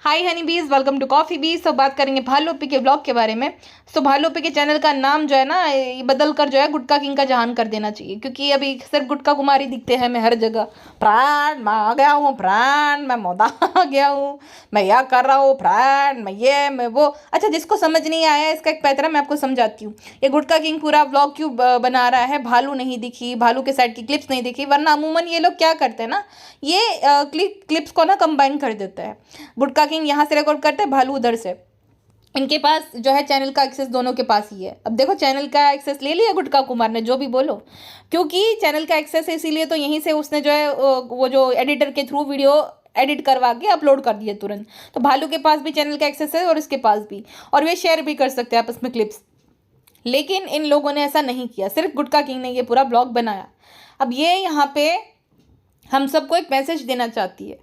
हाय हनी बीज, welcome to coffee बीज। तो बात करेंगे भालूपी के ब्लॉग के बारे में। तो भालूपी के चैनल का नाम जो है ना, ये बदल कर जो है गुटका किंग का जहान कर देना चाहिए, क्योंकि अभी सिर्फ गुटका कुमारी दिखते हैं। मैं हर जगह प्राण मैं आ गया हूँ, प्राण मैं मौदा आ गया हूँ, मैं यह कर रहा हूँ, प्राण मैं वो। अच्छा, जिसको समझ नहीं आया इसका एक पैतरा मैं आपको समझाती हूँ। ये गुटका किंग पूरा ब्लॉग क्यों बना रहा है, भालू नहीं दिखी, भालू के साइड की क्लिप्स नहीं दिखी। वरना अमूमन ये लोग क्या करते हैं ना, ये क्लिप्स को ना कंबाइन कर देते हैं। गुटका किंग यहाँ से रिकॉर्ड करते हैं, भालू उधर से। इनके पास जो है चैनल का एक्सेस दोनों के पास ही है। अब देखो, चैनल का एक्सेस ले लिया गुटका कुमार ने, जो भी बोलो, क्योंकि चैनल का एक्सेस है इसीलिए तो यहीं से उसने जो है वो जो एडिटर के थ्रू वीडियो एडिट करवा के अपलोड कर दिया तुरंत। तो भालू के पास भी चैनल का एक्सेस है और इसके पास भी, और वे शेयर भी कर सकते हैं आपस में क्लिप्स। लेकिन इन लोगों ने ऐसा नहीं किया, सिर्फ गुटका किंग ने ये पूरा ब्लॉग बनाया। अब ये यहाँ पे हम सबको एक मैसेज देना चाहती है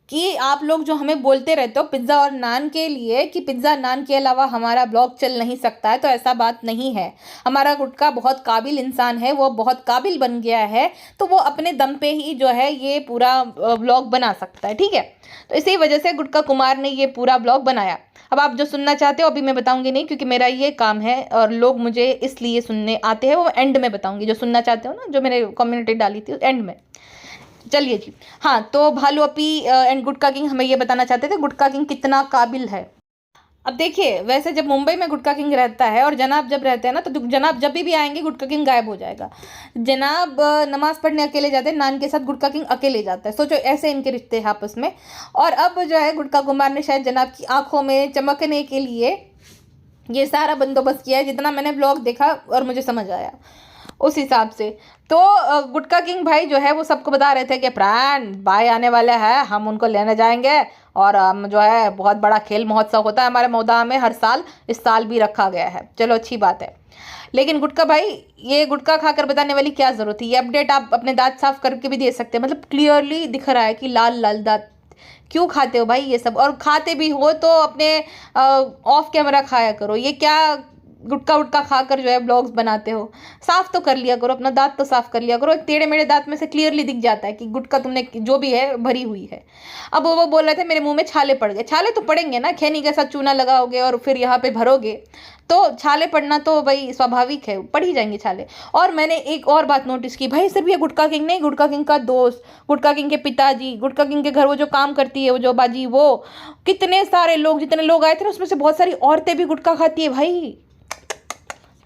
कि आप लोग जो हमें बोलते रहते हो पिज़्ज़ा और नान के लिए कि पिज़्ज़ा नान के अलावा हमारा ब्लॉग चल नहीं सकता है, तो ऐसा बात नहीं है। हमारा गुटका बहुत काबिल इंसान है, वो बहुत काबिल बन गया है, तो वो अपने दम पे ही जो है ये पूरा ब्लॉग बना सकता है, ठीक है। तो इसी वजह से गुटका कुमार ने ये पूरा ब्लॉग बनाया। अब आप जो सुनना चाहते हो अभी मैं बताऊंगी नहीं, क्योंकि मेरा ये काम है और लोग मुझे इसलिए सुनने आते हैं। वो एंड में बताऊंगी, जो सुनना चाहते हो ना, जो मैंने कम्युनिटी डाली थी एंड में। चलिए जी, हाँ, तो भालूपी एंड गुटका किंग हमें ये बताना चाहते थे गुटका किंग कितना काबिल है। अब देखिए, वैसे जब मुंबई में गुटका किंग रहता है और जनाब जब रहते हैं ना, तो जनाब जब भी आएंगे गुटका किंग गायब हो जाएगा। जनाब नमाज पढ़ने अकेले जाते हैं, नान के साथ गुटका किंग अकेले जाता है। सोचो, ऐसे इनके रिश्ते हैं आपस में। और अब जो है गुटका कुमार ने शायद जनाब की आंखों में चमकने के लिए ये सारा बंदोबस्त किया है, जितना मैंने ब्लॉग देखा और मुझे समझ आया उस हिसाब से। तो गुटका किंग भाई जो है वो सबको बता रहे थे कि प्राण भाई आने वाले हैं, हम उनको लेने जाएंगे, और हम जो है बहुत बड़ा खेल महोत्सव होता है हमारे मौदा में हर साल, इस साल भी रखा गया है। चलो, अच्छी बात है। लेकिन गुटका भाई, ये गुटखा खाकर बताने वाली क्या जरूरत है? ये अपडेट आप अपने दांत साफ करके भी दे सकते हैं। मतलब क्लियरली दिख रहा है कि लाल लाल दांत। क्यों खाते हो भाई ये सब? और खाते भी हो तो अपने ऑफ कैमरा खाया करो। ये क्या गुटका उटका खाकर जो है ब्लॉग्स बनाते हो? साफ तो कर लिया करो, अपना दांत तो साफ कर लिया करो। टेढ़े मेढ़े दांत में से क्लियरली दिख जाता है कि गुटका तुमने जो भी है भरी हुई है। अब वो बोल रहे थे मेरे मुंह में छाले पड़ गए। छाले तो पड़ेंगे ना, खैनी के साथ चूना लगाओगे और फिर यहाँ पे भरोगे तो छाले पड़ना तो भाई स्वाभाविक है, पड़ ही जाएंगे छाले। और मैंने एक और बात नोटिस की भाई, सिर्फ ये गुटका किंग नहीं, गुटका किंग का दोस्त, गुटका किंग के पिताजी, गुटका किंग के घर वो जो काम करती है वो जो बाजी, वो कितने सारे लोग, जितने लोग आए थे ना उसमें से बहुत सारी औरतें भी गुटखा खाती है। भाई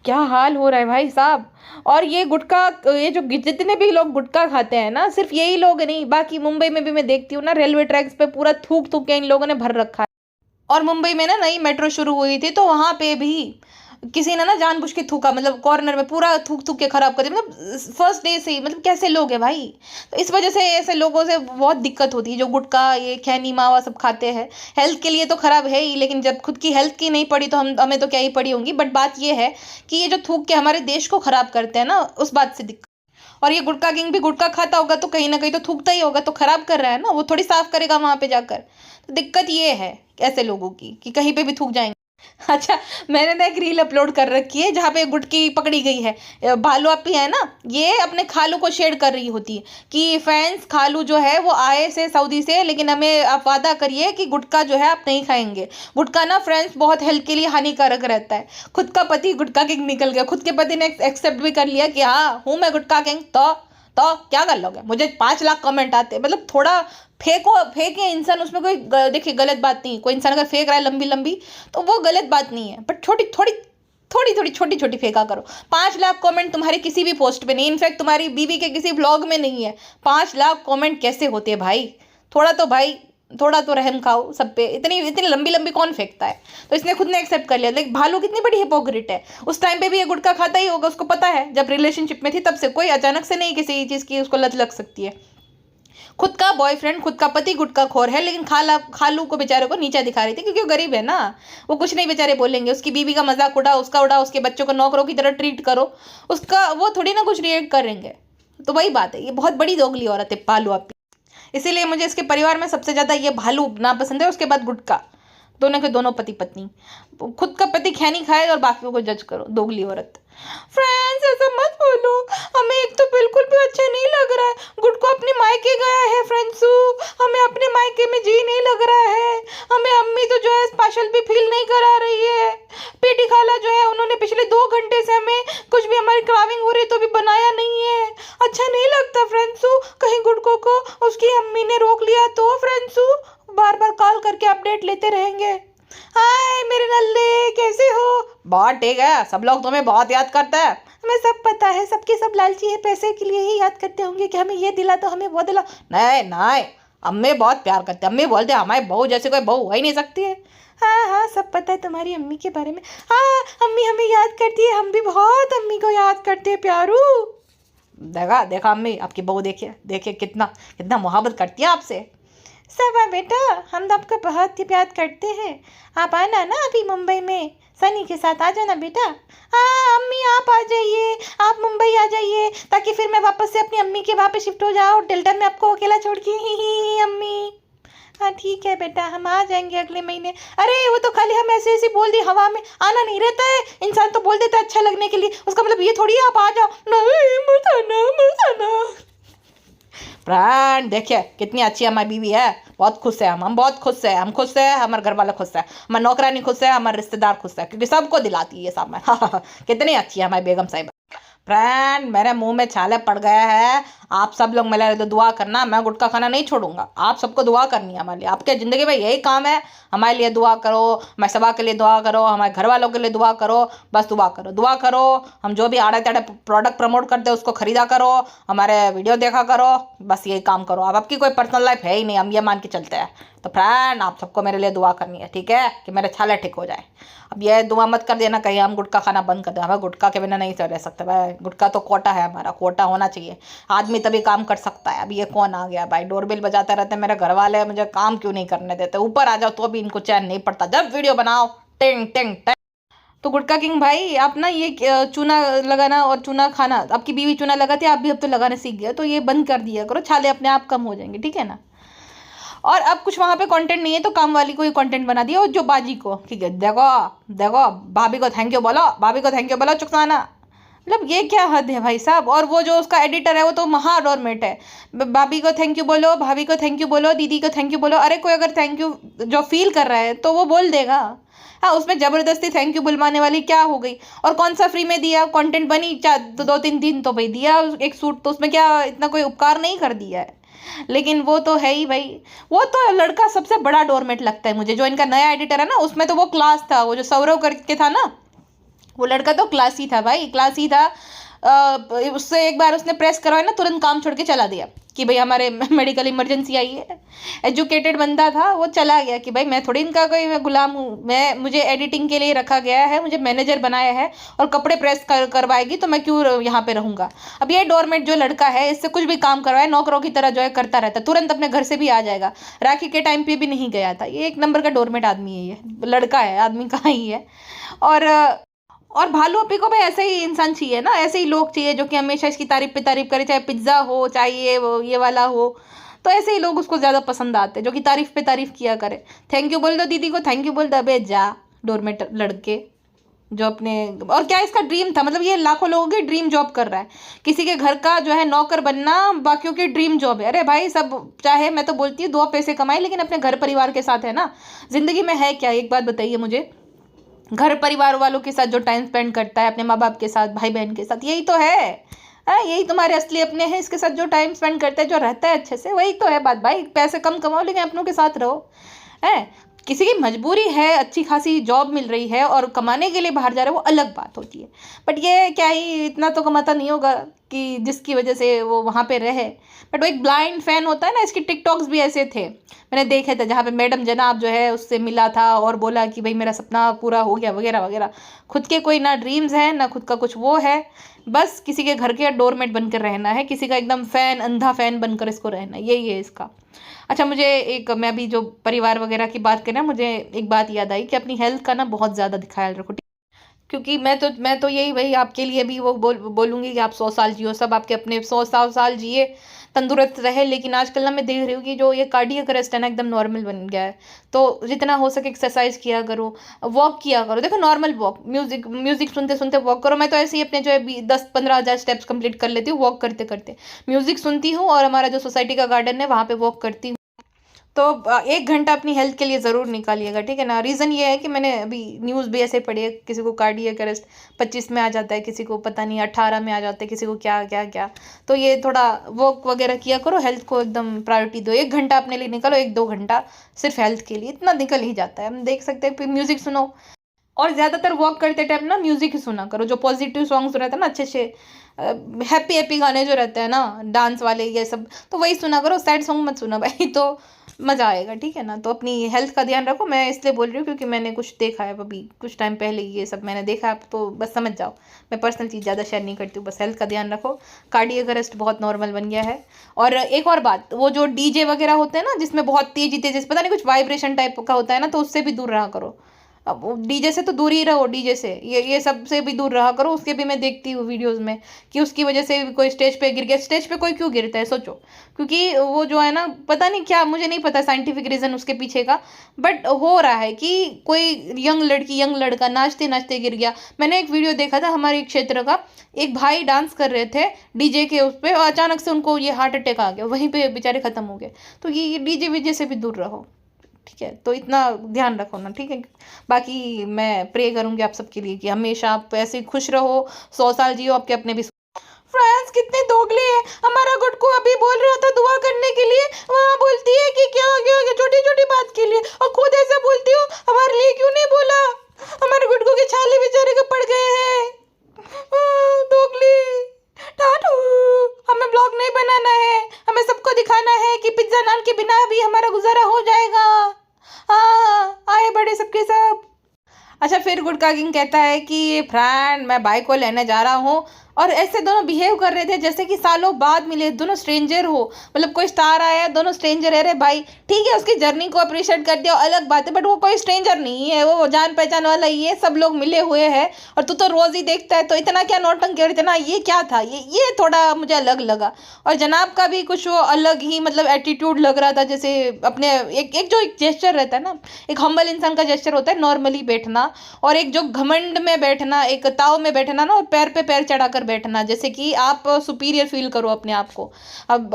क्या हाल हो रहा है भाई साहब। और ये गुटखा, ये जो जितने भी लोग गुटखा खाते हैं ना, सिर्फ यही लोग नहीं, बाकी मुंबई में भी मैं देखती हूँ ना, रेलवे ट्रैक्स पे पूरा थूक थूक के इन लोगों ने भर रखा है। और मुंबई में ना नई मेट्रो शुरू हुई थी, तो वहां पे भी किसी ने ना जानबूझ के थूका, मतलब कॉर्नर में पूरा थूक थूक के खराब कर दिया। मतलब फर्स्ट डे से ही, मतलब कैसे लोग हैं भाई। तो इस वजह से ऐसे लोगों से बहुत दिक्कत होती है जो गुटखा, ये खैनी मावा सब खाते हैं। हेल्थ के लिए तो खराब है ही, लेकिन जब खुद की हेल्थ की नहीं पड़ी तो हमें तो क्या ही पड़ी होंगी। बट बात ये है कि ये जो थूक के हमारे देश को खराब करते हैं ना, उस बात से दिक्कत। और ये गुटका किंग भी गुटका खाता होगा तो कहीं ना कहीं तो थूकता ही होगा, तो खराब कर रहा है ना, वो थोड़ी साफ करेगा वहां पे जाकर। तो दिक्कत ये है ऐसे लोगों की कि कहीं पे भी थूक जाएंगे। अच्छा, मैंने ना एक रील अपलोड कर रखी है जहाँ पे गुटकी पकड़ी गई है। भालू अपी है ना, ये अपने खालू को शेयर कर रही होती है कि फैंस, खालू जो है वो आए से सऊदी से, लेकिन हमें आप वादा करिए कि गुटका जो है आप नहीं खाएंगे। गुटका ना फ्रेंड्स बहुत हेल्थ के लिए हानिकारक रहता है। खुद का पति गुटका किंग निकल गया, खुद के पति ने एक्सेप्ट भी कर लिया कि हाँ हूँ मैं गुटका किंग। तो क्या कर लोगे? मुझे 5 लाख कमेंट आते। मतलब थोड़ा फेंके इंसान, उसमें कोई देखिए गलत बात नहीं। कोई इंसान अगर फेंक रहा है लंबी लंबी तो वो गलत बात नहीं है, बट छोटी थोड़ी छोटी छोटी फेंका करो। 5 लाख कमेंट तुम्हारे किसी भी पोस्ट पे नहीं, इनफैक्ट तुम्हारी बीवी के किसी ब्लॉग में नहीं है। 5 लाख कमेंट कैसे होते हैं भाई? थोड़ा तो रहम खाओ सब पे। इतनी इतनी लंबी लंबी कौन फेंकता है? तो इसने खुद ने एक्सेप्ट कर लिया। लेकिन भालू कितनी बड़ी हिपोक्रेट है। उस टाइम पे भी ये गुटखा खाता ही होगा, उसको पता है जब रिलेशनशिप में थी तब से। कोई अचानक से नहीं किसी चीज़ की उसको लत लग सकती है। खुद का बॉयफ्रेंड, खुद का पति गुटखा खोर है, लेकिन खालू को बेचारे को नीचा दिखा रही थी क्योंकि वो गरीब है ना। वो कुछ नहीं बेचारे बोलेंगे, उसकी बीवी का मजाक उड़ा, उसका उड़ा, उसके बच्चों को नौकरों की तरह ट्रीट करो, उसका वो थोड़ी ना कुछ रिएक्ट करेंगे। तो वही बात है, ये बहुत बड़ी दोगली औरत है भालू आप। इसीलिए मुझे इसके परिवार में सबसे ज्यादा ये भालू नापसंद है, उसके बाद गुटका। दोनों के दोनों पति पत्नी। खुद का पति खैनी खाए और बाकियों को जज करो, दोगली औरत। फ्रेंड्स ऐसा मत बोलो, हमें एक तो बिल्कुल भी अच्छा नहीं लग रहा है। गुटको अपने मायके गया है फ्रेंड्सू, हमें अपने मायके में जी नहीं लग रहा है। हमें स्पेशल भी फील नहीं करा रही है। पीटी खाला जो है उन्होंने पिछले 2 घंटे से हमें कुछ भी हमारी क्राविंग हो रही तो भी बनाया नहीं है। अच्छा नहीं लगता फ्रेंड्सू, कहीं गुडको को उसकी अम्मी ने रोक लिया तो फ्रेंड्सू बार बार कॉल करके अपडेट लेते रहेंगे। हाय मेरे नल्ले, कैसे हो? बहुत ठीक है, सब लोग तुम्हें बहुत याद करते हैं। हमें सब पता है, सबके सब लालची है, पैसे के लिए ही याद करते होंगे कि हमें ये दिला तो हमें वो दिला। नहीं नहीं, अम्मी बहुत प्यार करते हैं। अम्मी बोलते हैं हमारी बहू जैसे कोई बहू हो ही नहीं सकती है। हाँ हाँ, सब पता है तुम्हारी अम्मी के बारे में। हाँ, अम्मी हमें याद करती है, हम भी बहुत अम्मी को याद करते हैं प्यारू। देखा देखा अम्मी, आपकी बहू देखिए देखिए कितना कितना मोहब्बत करती है आपसे। सबा बेटा, हम तो आपको बहुत ही प्यार करते हैं। आप आना ना अभी मुंबई में, सनी के साथ आ जाना बेटा। हाँ अम्मी आप आ जाइए, आप मुंबई आ जाइए, ताकि फिर मैं वापस से अपनी अम्मी के वहाँ पे शिफ्ट हो जाऊँ, डेल्टा में आपको अकेला छोड़ के। ही अम्मी। हाँ ठीक है बेटा, हम आ जाएंगे अगले महीने। अरे वो तो खाली हम ऐसे ऐसे बोल दी, हवा में आना नहीं रहता है। इंसान तो बोल देता है अच्छा लगने के लिए, उसका मतलब ये थोड़ी आप आ जाओ। नहीं मत फ्रेंड, देखिए कितनी अच्छी हमारी बीवी है, बहुत खुश है हम बहुत खुश है, हम खुश है, हमारे घर वाले खुश है, हमारे नौकरानी खुश है, हमारे रिश्तेदार खुश है, क्योंकि सबको दिलाती है ये सब में। कितनी अच्छी है हमारी बेगम साहिबा। फ्रेंड, मेरे मुंह में छाले पड़ गए हैं। आप सब लोग मेरे लिए दुआ करना, मैं गुटखा खाना नहीं छोड़ूंगा। आप सबको दुआ करनी है हमारे लिए, आपके ज़िंदगी में यही काम है, हमारे लिए दुआ करो, हमारे सभा के लिए दुआ करो, हमारे घर वालों के लिए दुआ करो। बस दुआ करो दुआ करो। हम जो भी आड़े तेड़े प्रोडक्ट प्रमोट करते हैं उसको खरीदा करो, हमारे वीडियो देखा करो, बस यही काम करो। अब आपकी कोई पर्सनल लाइफ है ही नहीं, हम ये मान के चलते हैं। तो फ्रेंड, आप सबको मेरे लिए दुआ करनी है, ठीक है, कि मेरे छाले ठीक हो जाए। अब ये दुआ मत कर देना कहीं हम गुटखा खाना बंद कर दें, हमें गुटखा के बिना नहीं रह सकते भाई। गुटखा तो कोटा है हमारा, कोटा होना चाहिए, आदमी तभी काम कर सकता है। अब ये कौन आ गया भाई, डोरबेल बजाते रहते मेरे घर वाले, मुझे काम क्यों नहीं करने देते। ऊपर आ जाओ तो भी इनको चैन नहीं पड़ता, जब वीडियो बनाओ टिंग टिंग टिंग। तो गुटखा किंग भाई, आप ना ये चूना लगाना और चूना खाना, आपकी बीवी चूना लगाती है, आप भी अब तो लगाने सीख गए, तो ये बंद कर दिया करो, छाले अपने आप कम हो जाएंगे, ठीक है ना। और अब कुछ वहाँ पे कंटेंट नहीं है तो काम वाली को ही कंटेंट बना दिया, और जो बाजी को, ठीक है, देखो देखो भाभी को थैंक यू बोलो, भाभी को थैंक यू बोलो चुकसाना। मतलब ये क्या हद है भाई साहब। और वो जो उसका एडिटर है वो तो महा डोरमेट है। भाभी को थैंक यू बोलो, भाभी को थैंक यू बोलो, दीदी को थैंक यू बोलो। अरे कोई अगर थैंक यू जो फील कर रहा है तो वो बोल देगा। हाँ, उसमें ज़बरदस्ती थैंक यू बुलवाने वाली क्या हो गई। और कौन सा फ्री में दिया, कंटेंट बनी तो 2-3 दिन तो भाई दिया एक सूट, तो उसमें क्या इतना कोई उपकार नहीं कर दिया है। लेकिन वो तो है ही भाई, वो तो लड़का सबसे बड़ा डोरमेट लगता है मुझे। जो इनका नया एडिटर है ना, उसमें तो वो क्लास था, वो जो सौरव करके था ना, वो लड़का तो क्लास ही था भाई, क्लास ही था। उससे एक बार उसने प्रेस करवाया ना, तुरंत काम छोड़ के चला दिया कि भाई हमारे मेडिकल इमरजेंसी आई है। एजुकेटेड बंदा था, वो चला गया कि भाई मैं थोड़ी इनका कोई गुलाम हूँ, मुझे एडिटिंग के लिए रखा गया है, मुझे मैनेजर बनाया है, और कपड़े प्रेस करवाएगी तो मैं क्यों यहाँ पे रहूँगा। अब ये डोरमेट जो लड़का है, इससे कुछ भी काम करवाए नौकरों की तरह जो है करता रहता, तुरंत अपने घर से भी आ जाएगा। राखी के टाइम पे भी नहीं गया था। ये एक नंबर का डोरमेट आदमी है, ये लड़का है, आदमी कहाँ ही है। और भालू अपी को भाई ऐसे ही इंसान चाहिए ना, ऐसे ही लोग चाहिए जो कि हमेशा इसकी तारीफ पे तारीफ करे, चाहे पिज्ज़ा हो चाहे ये वाला हो। तो ऐसे ही लोग उसको ज़्यादा पसंद आते हैं, जो कि तारीफ पे तारीफ किया करे। थैंक यू बोल दो दीदी को, थैंक यू बोल दो, अबे जा डोरमेट लड़के जो अपने। और क्या इसका ड्रीम था, मतलब ये लाखों लोगों की ड्रीम जॉब कर रहा है, किसी के घर का जो है नौकर बनना बाकियों की ड्रीम जॉब है। अरे भाई सब चाहे, मैं तो बोलती हूँ 2 पैसे कमाए लेकिन अपने घर परिवार के साथ है ना। ज़िंदगी में है क्या, एक बात बताइए मुझे। घर परिवार वालों के साथ जो टाइम स्पेंड करता है, अपने माँ बाप के साथ, भाई बहन के साथ, यही तो है। यही तुम्हारे असली अपने हैं। इसके साथ जो टाइम स्पेंड करता है, जो रहता है अच्छे से, वही तो है बात भाई। पैसे कम कमाओ लेकिन अपनों के साथ रहो। है किसी की मजबूरी है, अच्छी खासी जॉब मिल रही है और कमाने के लिए बाहर जा रहे हैं, वो अलग बात होती है। बट ये क्या ही इतना तो कमाता नहीं होगा कि जिसकी वजह से वो वहाँ पे रहे। बट वो एक ब्लाइंड फैन होता है ना, इसके टिकटॉक्स भी ऐसे थे, मैंने देखे थे, जहाँ पे मैडम जनाब जो है उससे मिला था और बोला कि भाई मेरा सपना पूरा हो गया वगैरह वगैरह। खुद के कोई ना ड्रीम्स हैं ना खुद का कुछ वो है, बस किसी के घर के डोरमेट बनकर रहना है, किसी का एकदम फ़ैन, अंधा फ़ैन बनकर इसको रहना है, यही है इसका। अच्छा, मुझे मैं अभी जो परिवार वगैरह की बात करें, मुझे एक बात याद आई कि अपनी हेल्थ का ना बहुत ज़्यादा ख्याल रखो, क्योंकि मैं तो यही वही आपके लिए भी वो बोलूँगी कि आप 100 साल जियो, सब आपके अपने 100 साल जिए, तंदुरुस्त रहे। लेकिन आजकल ना मैं देख रही हूँ कि जो ये कार्डियक अरेस्ट है ना, एकदम नॉर्मल बन गया है। तो जितना हो सके एक्सरसाइज किया करो, वॉक किया करो। देखो नॉर्मल वॉक, म्यूजिक सुनते सुनते वॉक करो। मैं तो ऐसे ही अपने जो है 10-15 हज़ार स्टेप्स कंप्लीट कर लेती हूँ वॉक करते करते। म्यूजिक सुनती हूँ और हमारा जो सोसाइटी का गार्डन है वहाँ पे वॉक करती हूँ। तो 1 घंटा अपनी हेल्थ के लिए ज़रूर निकालिएगा, ठीक है ना। रीज़न ये है कि मैंने अभी न्यूज़ भी ऐसे पढ़ी है, किसी को कार्डियक अरेस्ट 25 में आ जाता है, किसी को पता नहीं 18 में आ जाता है, किसी को क्या क्या क्या। तो ये थोड़ा वॉक वगैरह किया करो, हेल्थ को एकदम प्रायोरिटी दो। 1 घंटा अपने लिए निकालो, 1-2 घंटा सिर्फ हेल्थ के लिए, इतना निकल ही जाता है। हम देख सकते हैं, फिर म्यूज़िक सुनो, और ज़्यादातर वॉक करते टाइम ना म्यूज़िक ही सुना करो, जो पॉजिटिव सॉन्ग्स रहते हैं ना, अच्छे से हैप्पी हैप्पी गाने जो रहते हैं ना, डांस वाले ये सब, तो वही सुना करो। सैड सॉन्ग मत सुना भाई, तो मज़ा आएगा, ठीक है ना। तो अपनी हेल्थ का ध्यान रखो। मैं इसलिए बोल रही हूँ क्योंकि मैंने कुछ देखा है अभी कुछ टाइम पहले, ये सब मैंने देखा है, तो बस समझ जाओ। मैं पर्सनल चीज़ ज़्यादा शेयर नहीं करती हूँ, बस हेल्थ का ध्यान रखो। कार्डियक अरेस्ट बहुत नॉर्मल बन गया है। और एक और बात, वो जो डीजे वगैरह होते हैं ना, जिसमें बहुत तेजी तेजी पता नहीं कुछ वाइब्रेशन टाइप का होता है ना, तो उससे भी दूर रहा करो। अब डीजे से तो दूर ही रहो, डीजे से ये सब से भी दूर रहा करो। उसके भी मैं देखती हूँ वीडियोस में कि उसकी वजह से कोई स्टेज पे गिर गया। स्टेज पे कोई क्यों गिरता है सोचो, क्योंकि वो जो है ना, पता नहीं क्या, मुझे नहीं पता साइंटिफिक रीज़न उसके पीछे का, बट हो रहा है कि कोई यंग लड़की यंग लड़का नाचते नाचते गिर गया। मैंने एक वीडियो देखा था हमारे एक क्षेत्र का, एक भाई डांस कर रहे थे डीजे के उस पर, और अचानक से उनको ये हार्ट अटैक आ गया, वहीं पे बेचारे ख़त्म हो गए। तो ये डीजे वीजे से भी दूर रहो, ठीक है। तो इतना ध्यान रखो ना, ठीक है। बाकी मैं प्रे करूंगी आप सबके लिए कि हमेशा आप ऐसे खुश रहो, 100 साल जियो, आपके अपने भी। फ्रेंड्स कितने दोगले हैं। हमारा गुड्डू अभी बोल रहा था दुआ करने के लिए, वहाँ बोलती है कि क्या क्या छोटी छोटी बात के लिए, और खुद ऐसा बोलती हो, हमारे लिए क्यों नहीं बोला। हमारे गुड्डू के छाले बेचारे के पड़ गए हैं। दोगली टाटू। हमें ब्लॉग नहीं बनाना है, हमें सबको दिखाना है कि पिज्जा नान के बिना भी हमारा गुजारा हो जाएगा। हाँ, आए बड़े सबके सब। अच्छा, फिर गुडका किंग कहता है कि फ्रेंड मैं भाई को लेने जा रहा हूँ, और ऐसे दोनों बिहेव कर रहे थे जैसे कि सालों बाद मिले, दोनों स्ट्रेंजर हो। मतलब कोई स्टार आया, दोनों स्ट्रेंजर है। रे भाई ठीक है, उसकी जर्नी को अप्रिशिएट कर दिया, अलग बात है, बट वो कोई स्ट्रेंजर नहीं है, वो जान पहचान वाला ही है, सब लोग मिले हुए हैं। और तू तो रोज ही देखता है, तो इतना क्या नौटंकी और इतना ये क्या था, ये थोड़ा मुझे अलग लगा। और जनाब का भी कुछ वो अलग ही मतलब एटीट्यूड लग रहा था, जैसे अपने एक जो एक जेस्चर रहता है ना, एक हम्बल इंसान का जेस्चर होता है नॉर्मली बैठना, और एक जो घमंड में बैठना, एक ताव में बैठना ना, और पैर पे पैर चढ़ाकर बैठना, जैसे कि आप सुपीरियर फील करो अपने आप को अब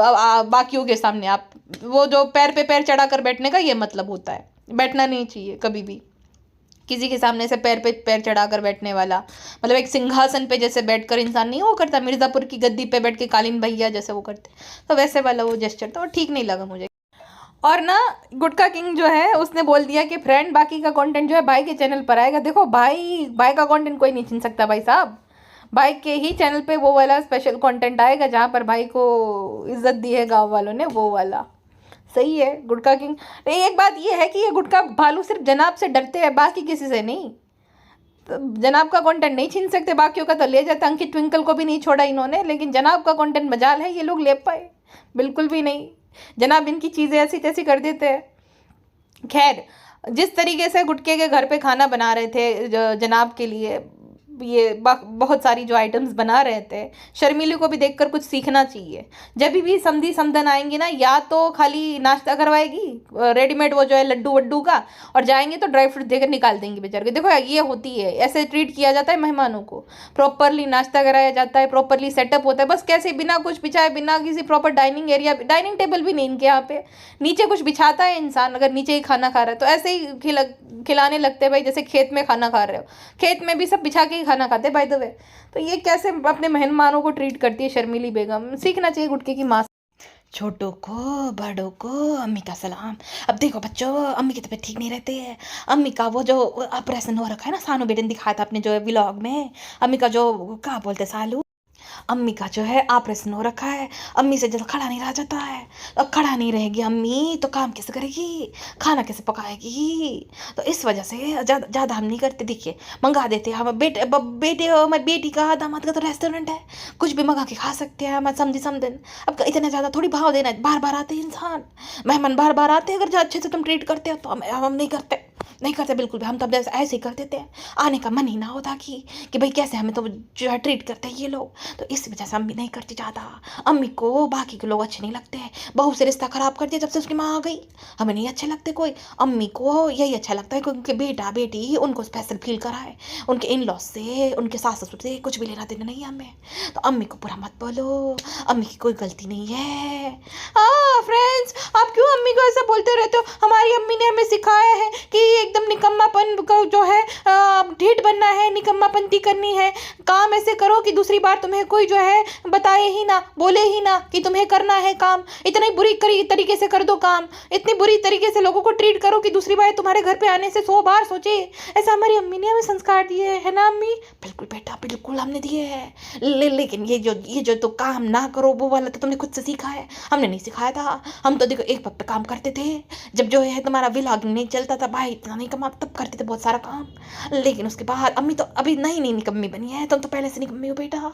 बाकियों के सामने। आप वो जो पैर पे पैर चढ़ाकर बैठने का ये मतलब होता है, बैठना नहीं चाहिए कभी भी किसी के सामने से पैर पे पैर चढ़ाकर बैठने वाला। मतलब एक सिंहासन पे जैसे बैठकर इंसान नहीं वो करता, मिर्ज़ापुर की गद्दी पे बैठ के कालीन भैया जैसे वो करते, तो वैसे वाला वो जेस्चर था, वो ठीक नहीं लगा मुझे। और ना गुटका किंग जो है उसने बोल दिया कि फ्रेंड बाकी का कंटेंट जो है भाई के चैनल पर आएगा। देखो भाई का कंटेंट कोई नहीं छीन सकता भाई साहब। भाई के ही चैनल पे वो वाला स्पेशल कंटेंट आएगा जहाँ पर भाई को इज्जत दी है गांव वालों ने, वो वाला सही है गुटका किंग। एक बात ये है कि ये गुटका भालू सिर्फ जनाब से डरते हैं, बाकी किसी से नहीं। तो जनाब का कंटेंट नहीं छीन सकते, बाकियों का तो ले जाते। अंकित ट्विंकल को भी नहीं छोड़ा इन्होंने, लेकिन जनाब का कंटेंट मजाल है ये लोग ले पाए, बिल्कुल भी नहीं। जनाब इनकी चीज़ें ऐसी तैसी कर देते हैं। खैर, जिस तरीके से गुटके के घर पे खाना बना रहे थे जनाब के लिए, ये बहुत सारी जो आइटम्स बना रहे थे, शर्मिली को भी देखकर कुछ सीखना चाहिए। जब भी समधी समधन आएंगी ना, या तो खाली नाश्ता करवाएगी रेडीमेड वो जो है लड्डू वड्डू का, और जाएंगे तो ड्राई फ्रूट देकर निकाल देंगे बेचारे के। देखो ये होती है, ऐसे ट्रीट किया जाता है मेहमानों को, प्रॉपरली नाश्ता कराया जाता है, प्रॉपरली सेटअप होता है। बस कैसे बिना कुछ बिछाए, बिना किसी proper dining area, dining table भी नहीं इनके यहाँ पे, नीचे कुछ बिछाता है इंसान अगर नीचे ही खाना खा रहा है, तो ऐसे ही खिलाने लगते हैं भाई, जैसे खेत में खाना खा रहे हो, खेत में भी सब बिछा के खाना खाते बाय द वे। तो ये कैसे अपने मेहमानों को ट्रीट करती है शर्मिली बेगम, सीखना चाहिए गुटके की माँ। छोटों को बड़ों को अम्मी का सलाम। अब देखो बच्चों, अम्मी की तबीयत ठीक नहीं रहती है। अम्मी का वो जो ऑपरेशन हो रखा है ना, सानू बेटे ने दिखाया था अपने जो व्लॉग में, अम्मी का जो क्या बोलते सालू, अम्मी का जो है ऑपरेशन हो रखा है। अम्मी से जब खड़ा नहीं रहा जाता है, अब खड़ा नहीं रहेगी अम्मी तो काम कैसे करेगी, खाना कैसे पकाएगी। तो इस वजह से ज़्यादा हम नहीं करते, देखिए मंगा देते हैं हम। मेरी बेटी का दामाद का तो रेस्टोरेंट है, कुछ भी मंगा के खा सकते हैं हम, समझी समझन। अब इतना ज़्यादा थोड़ी भाव देना है, बार बार आते हैं इंसान, मेहमान बार बार आते हैं, अगर अच्छे से तुम ट्रीट करते हो तो हम नहीं करते। नहीं करते बिल्कुल भी, हम तो अब ऐसे ही कर देते हैं, आने का मन ही ना होता कि भाई कैसे हमें तो जो है ट्रीट करते हैं ये लोग, तो इस वजह से अम्मी नहीं करती ज़्यादा। अम्मी को बाकी के लोग अच्छे नहीं लगते, बहू से रिश्ता ख़राब कर दिया जब से उसकी माँ आ गई, हमें नहीं अच्छे लगते कोई। अम्मी को यही अच्छा लगता है क्योंकि बेटा बेटी उनको स्पेशल फील कराए, उनके इन लॉज से, उनके सास ससुर से कुछ भी लेना देना नहीं है हमें। तो अम्मी को बुरा मत बोलो, अम्मी की कोई गलती नहीं है। हाँ फ्रेंड्स, आप क्यों अम्मी को ऐसा बोलते रहते हो? हमारी अम्मी ने हमें सिखाया है कि एकदम निकम्मापन का जो है ढीठ बनना है, निकम्मापंती करनी है, काम ऐसे करो कि दूसरी बार तुम्हें कोई जो है बताए ही ना, बोले ही ना कि तुम्हें करना है काम, इतनी बुरी तरीके से कर दो काम, इतनी बुरी तरीके से लोगों को ट्रीट करो कि दूसरी बार तुम्हारे घर पे आने से 100 बार सोचे। ऐसा हमारी अम्मी ने हमें संस्कार दिए है ना अम्मी? बिल्कुल बेटा बिल्कुल हमने दिए हैं, लेकिन ये जो तो काम ना करो वो वाला तो तुमने खुद से सीखा है, हमने नहीं सिखाया था। हम तो देखो एक वक्त पे काम करते थे, जब जो है तुम्हारा व्लॉगिंग नहीं चलता था, भाई इतना नहीं कमा, तब करते थे बहुत सारा काम। लेकिन उसके बाद अम्मी तो अभी नहीं निकम्मी बनी है, तुम तो पहले से निकम्मी हो बेटा,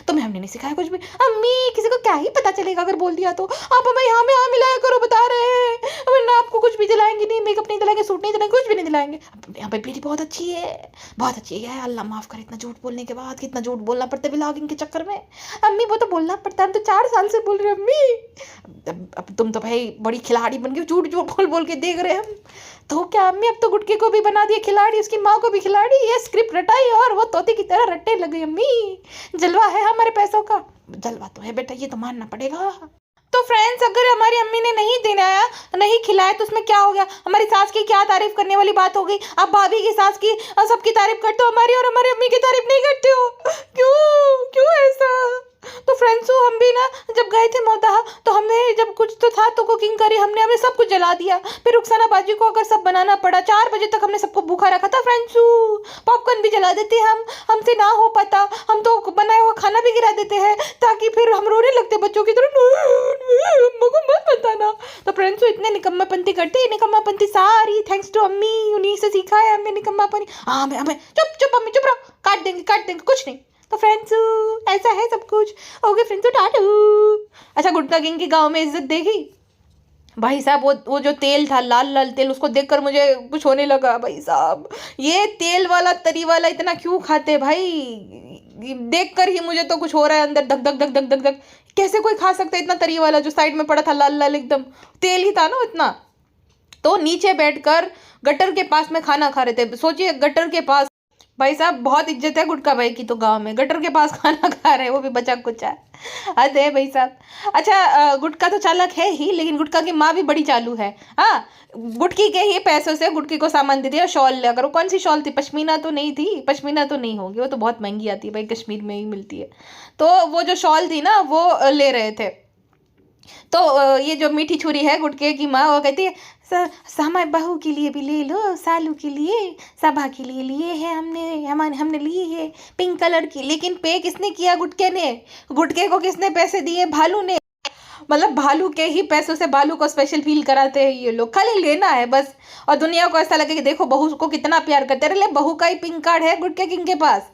तुम्हें हमने नहीं सिखाया कुछ भी। अम्मी किसी को क्या ही पता चलेगा अगर बोल दिया तो, आप हमें यहाँ में मिलाया करो, बता रहे हैं वरना आपको कुछ भी दिलाएंगे नहीं, मेकअप नहीं दिलाएंगे, सूट नहीं दिलाएंगे, कुछ भी नहीं दिलाएंगे। यहाँ पे बेटी बहुत अच्छी है, बहुत अच्छी है, अल्लाह माफ़ करे इतना झूठ बोलने के बाद, कितना झूठ बोलना पड़ता है व्लॉगिंग के चक्कर में। अम्मी वो तो बोलना पड़ता है, हम तो 4 साल से बोल रहे अम्मी, अब तुम तो भाई बड़ी खिलाड़ी बन गई, झूठ झूठ बोल बोल के देख रहे हम तो क्या अम्मी, अब तो गुटके को भी बना दिया खिलाड़ी, उसकी माँ को भी खिलाड़ी, ये स्क्रिप्ट रटाई और वो तोते की तरह रटने लगे। अम्मी जलवा है हमारे पैसों का, जलवा तो है बेटा, ये तो मानना पड़ेगा। तो फ्रेंड्स, अगर हमारी अम्मी ने नहीं दिलाया, नहीं खिलाया तो उसमें क्या हो गया? हमारी सास की क्या तारीफ करने वाली बात हो गई? आप भाभी की, सास की और सबकी तारीफ करते हो, हमारी और हमारी अम्मी की तारीफ नहीं करते हो, क्यों क्यों ऐसा? तो फ्रेंड्स, हम भी ना जब गए थे मोदाहा, तो हमने जब कुछ तो था तो कुकिंग करी हमने, हमें सब कुछ जला दिया, फिर रुखसाना बाजी को अगर सब बनाना पड़ा, 4 बजे तक हमने सबको भूखा रखा था फ्रेंड्स। पॉपकॉर्न भी जला देते हम, हमसे ना हो पाता, हम तो बनाया हुआ खाना भी गिरा देते हैं ताकि फिर हम रोने लगते बच्चों की तरह, अम्मा को मत बताना। तो फ्रेंड्स, इतने निकम्मापंती करते हैं, निकम्मापंती सारी थैंक्स टू अम्मी, उन्हीं से सीखा है हमें निकम्मापंती। हाँ हमें चुप चुप अम्मी चुप रहो, काट देंगे कुछ नहीं। तो फ्रेंड्स ऐसा है सब कुछ। Okay friends, टाटू। अच्छा, गुटका किंग के गांव में इज्जत देखी भाई साहब, वो जो तेल था, लाल लाल तेल, उसको देखकर मुझे कुछ होने लगा भाई साहब। ये तेल वाला तरी वाला इतना क्यों खाते भाई? देखकर ही मुझे तो कुछ हो रहा है अंदर, धक धक धक धक धक धक। कैसे कोई खा सकता है इतना तरी वाला जो साइड में पड़ा था, लाल लाल एकदम तेल ही था ना इतना। तो नीचे बैठकर गटर के पास में खाना खा रहे थे, सोचिए गटर के पास, भाई साहब बहुत इज्जत है गुटका भाई की तो गांव में, गटर के पास खाना खा रहे हैं, वो भी बचा कुचा, हद है भाई साहब। अच्छा, गुटका तो चालाक है ही, लेकिन गुटका की माँ भी बड़ी चालू है। हाँ, गुटकी के ही पैसों से गुटकी को सामान दे दिया, शॉल, अगर वो कौन सी शॉल थी, पश्मीना तो नहीं थी, पश्मीना तो नहीं होगी, वो तो बहुत महंगी आती है भाई, कश्मीर में ही मिलती है। तो वो जो शॉल थी ना वो ले रहे थे। तो ये जो मीठी छुरी है गुटके की माँ, वो कहती है हमारे बहू के लिए भी ले लो, सालू के लिए, सभा के लिए लिए है हमने लिए है पिंक कलर की। लेकिन पे किसने किया? गुटके ने। गुटके को किसने पैसे दिए? भालू ने। मतलब भालू के ही पैसों से भालू को स्पेशल फील कराते हैं ये लोग, खाली लेना है बस, और दुनिया को ऐसा लगे कि देखो बहू को कितना प्यार करते हैं। अरे बहू का ही पिंक कार्ड है गुटके किंग के पास,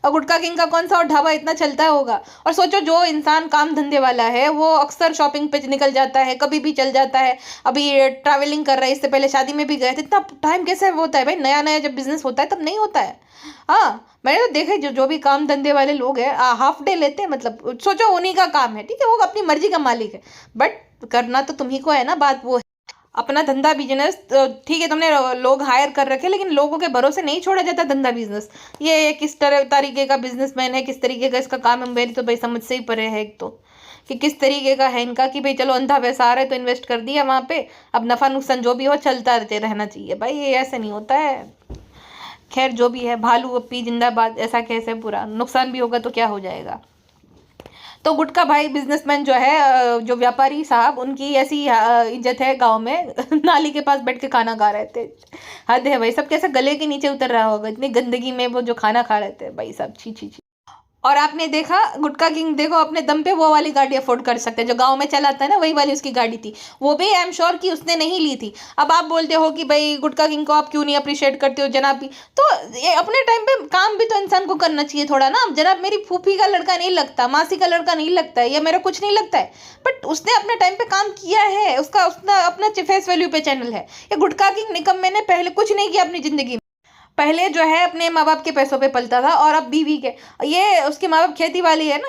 और गुटका किंग का कौन सा और ढाबा इतना चलता होगा। और सोचो, जो इंसान काम धंधे वाला है वो अक्सर शॉपिंग पे निकल जाता है, कभी भी चल जाता है, अभी ट्रैवलिंग कर रहा है, इससे पहले शादी में भी गए थे, इतना टाइम कैसे होता है भाई? नया नया जब बिजनेस होता है तब नहीं होता है। हाँ, मैंने तो देखा जो भी काम धंधे वाले लोग हैं हाफ डे लेते हैं, मतलब सोचो उन्हीं का काम है, ठीक है, वो अपनी मर्जी का मालिक है, बट करना तो तुम्ही को है ना। बात वो है, अपना धंधा बिजनेस ठीक है, तुमने लोग हायर कर रखे, लेकिन लोगों के भरोसे नहीं छोड़ा जाता धंधा बिजनेस। ये किस तरह तरीके का बिजनेसमैन है, किस तरीके का इसका काम है, मेरी तो भाई समझ से ही परे है। एक तो कि किस तरीके का है इनका, कि भाई चलो अंधा पैसा आ रहा है तो इन्वेस्ट कर दिया वहाँ पे, अब नफा नुकसान जो भी हो चलता रहना चाहिए भाई, ये ऐसे नहीं होता है। खैर जो भी है, भालू अपी जिंदाबाद, ऐसा कैसे, पूरा नुकसान भी होगा तो क्या हो जाएगा। तो गुटका भाई बिजनेसमैन जो है, जो व्यापारी साहब, उनकी ऐसी इज्जत है गांव में नाली के पास बैठ के खाना खा रहे थे। हद है भाई, सब कैसे गले के नीचे उतर रहा होगा इतनी गंदगी में वो जो खाना खा रहे थे भाई साहब, छी छी छी। और आपने देखा गुटका किंग देखो अपने दम पे वो वाली गाड़ी अफोर्ड कर सकते हैं जो गांव में चलाता है ना, वही वाली उसकी गाड़ी थी। वो भी आई एम श्योर कि उसने नहीं ली थी। अब आप बोलते हो कि भाई गुटका किंग को आप क्यों नहीं अप्रिशिएट करते हो जनाब भी, तो ये अपने टाइम पे काम भी तो इंसान को करना चाहिए थोड़ा ना। जनाब मेरी फूफी का लड़का नहीं लगता, मासी का लड़का नहीं लगता है, या मेरा कुछ नहीं लगता है, बट उसने अपने टाइम पे काम किया है, उसका उसका अपना फेस वैल्यू पे चैनल है। ये गुटका किंग निकम्मे ने पहले कुछ नहीं किया अपनी जिंदगी में। पहले जो है अपने माँ बाप के पैसों पे पलता था, और अब बीवी के। ये उसके माँ बाप खेती वाली है ना,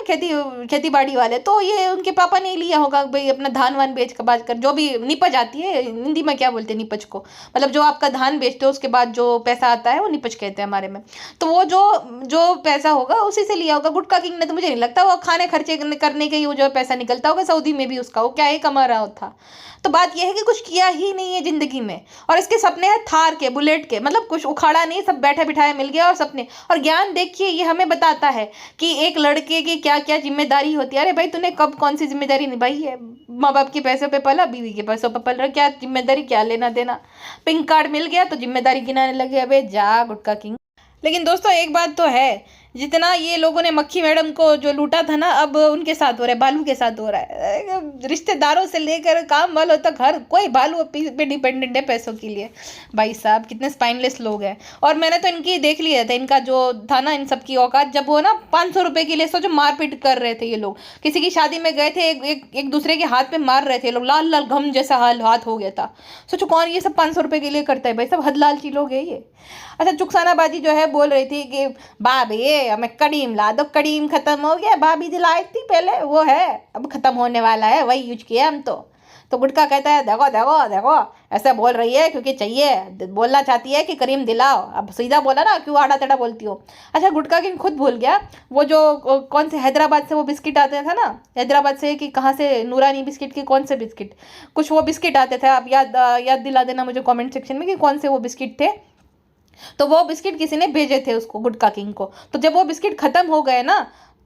खेती बाड़ी वाले, तो ये उनके पापा ने लिया होगा भाई अपना धान वान बेच कर बाज कर, जो भी निपज आती है हिंदी में क्या बोलते हैं निपज को, मतलब जो आपका धान बेचते हो उसके बाद जो पैसा आता है वो निपज कहते हैं हमारे में। तो वो जो जो पैसा होगा उसी से लिया होगा गुटका किंग ने। तो मुझे नहीं लगता वो खाने खर्चे करने के ही वो जो पैसा निकलता होगा सऊदी में भी उसका, वो क्या ही कमा रहा था। तो बात यह है कि कुछ किया ही नहीं है जिंदगी में, और इसके सपने हैं थार के, बुलेट के, मतलब कुछ उखाड़ा नहीं, सब बैठा बिठाया मिल गया और सपने। और ज्ञान देखिए ये हमें बताता है कि एक लड़के की क्या क्या जिम्मेदारी होती है। अरे भाई तूने कब कौन सी जिम्मेदारी निभाई है? माँ बाप के पैसों पे पला, बीवी के पैसों पे पल रहा, क्या जिम्मेदारी, क्या लेना देना? पिंक कार्ड मिल गया तो जिम्मेदारी गिनाने लगे, अबे जा गुटका किंग। लेकिन दोस्तों एक बात तो है, जितना ये लोगों ने मक्खी मैडम को जो लूटा था ना, अब उनके साथ हो रहा है, बालू के साथ हो रहा है। रिश्तेदारों से लेकर काम वालों तक हर कोई बालू पे डिपेंडेंट है पैसों के लिए। भाई साहब कितने स्पाइनलेस लोग हैं। और मैंने तो इनकी देख लिया था, इनका जो था ना इन सब की औकात, जब वो ना 500 रुपए के लिए सोचो मारपीट कर रहे थे ये लोग। किसी की शादी में गए थे, एक दूसरे के हाथ पे मार रहे थे लोग, लाल लाल घम जैसा हाथ हो गया था। सोचो कौन ये सब 500 रुपए के लिए करता है? भाई सब हद लालची लोग है ये। अच्छा चुकसाना बाजी जो है बोल रही थी कि भाभी हमें करीम ला दो, करीम खत्म हो गया, भाभी दिलाई थी पहले, वो है अब खत्म होने वाला है, वही यूज किया हम तो गुटका कहता है देखो देखो देखो, ऐसा बोल रही है क्योंकि चाहिए, बोलना चाहती है कि करीम दिलाओ। अब सीधा बोला ना, क्यों आड़ा टेढ़ा बोलती हो? अच्छा गुटका किंग खुद भूल गया वो जो कौन से हैदराबाद से वो बिस्किट आते थे ना, हैदराबाद से कि कहाँ से, नूरानी बिस्किट की कौन से बिस्किट, कुछ वो बिस्किट आते थे, आप याद दिला देना मुझे कॉमेंट सेक्शन में कि कौन से वो बिस्किट थे। तो वो बिस्किट किसी ने भेजे थे उसको, गुटका किंग को। तो जब वो बिस्किट खत्म हो गए ना,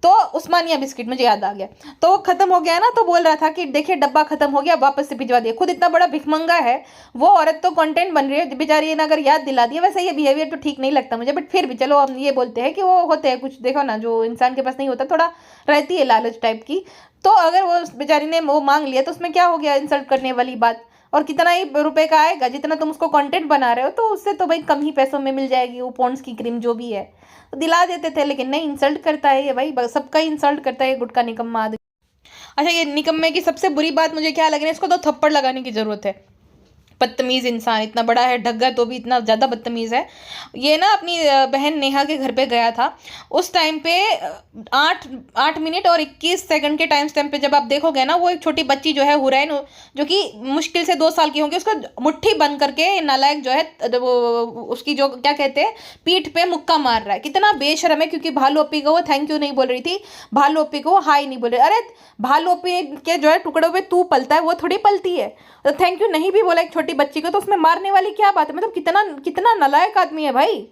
तो उस्मानिया बिस्किट मुझे याद आ गया, तो वो खत्म हो गया ना, तो बोल रहा था कि देखिए डब्बा खत्म हो गया, वापस से भिजवा दिया। खुद इतना बड़ा भिखमंगा है वो औरत, तो कंटेंट बन रही है बेचारी ने अगर याद दिला दिया। वैसे ये बिहेवियर तो ठीक नहीं लगता मुझे, बट फिर भी चलो हम ये बोलते हैं कि वो होते हैं कुछ, देखो ना जो इंसान के पास नहीं होता, थोड़ा रहती है लालच टाइप की। तो अगर वो बेचारी ने वो मांग लिया तो उसमें क्या हो गया इंसल्ट करने वाली बात? और कितना ही रुपए का आएगा, जितना तुम उसको कंटेंट बना रहे हो, तो उससे तो भाई कम ही पैसों में मिल जाएगी वो पॉन्ड्स की क्रीम जो भी है, तो दिला देते थे। लेकिन नहीं, इंसल्ट करता है ये भाई, सबका ही इंसल्ट करता है ये गुटका निकम्मा आदमी। अच्छा ये निकम्मे की सबसे बुरी बात मुझे क्या लग रही है, इसको तो थप्पड़ लगाने की जरूरत है। बदतमीज इंसान, इतना बड़ा है ढग्गा तो भी इतना ज़्यादा बदतमीज़ है। ये ना अपनी बहन नेहा के घर पे गया था, उस टाइम पे 8 मिनट और 21 सेकंड के टाइम स्टैम्प पे जब आप देखोगे ना, वो एक छोटी बच्ची जो है हुरैन, जो कि मुश्किल से 2 साल की होगी, उसको मुट्ठी बंद करके नालायक जो है वो उसकी जो क्या कहते हैं पीठ पे मुक्का मार रहा है। कितना बेशरम है, क्योंकि भालू अपी को वो थैंक यू नहीं बोल रही थी, भालू अपी को हाई नहीं बोल रही। अरे भालू अपी के जो है टुकड़ों पे तू पलता है, वो थोड़ी पलती है। तो थैंक यू नहीं भी बोला एक छोटी बच्ची को, तो उसमें मारने वाली क्या बात है? मतलब कितना कितना नालायक आदमी है भाई।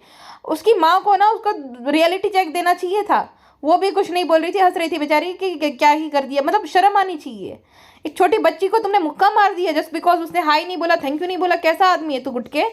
उसकी माँ को ना उसको रियलिटी चेक देना चाहिए था, वो भी कुछ नहीं बोल रही थी, हंस रही थी बेचारी कि क्या ही कर दिया। मतलब शर्म आनी चाहिए, एक छोटी बच्ची को तुमने मुक्का मार दिया जस्ट बिकॉज उसने हाई नहीं बोला, थैंक यू नहीं बोला। कैसा आदमी है तू गुटके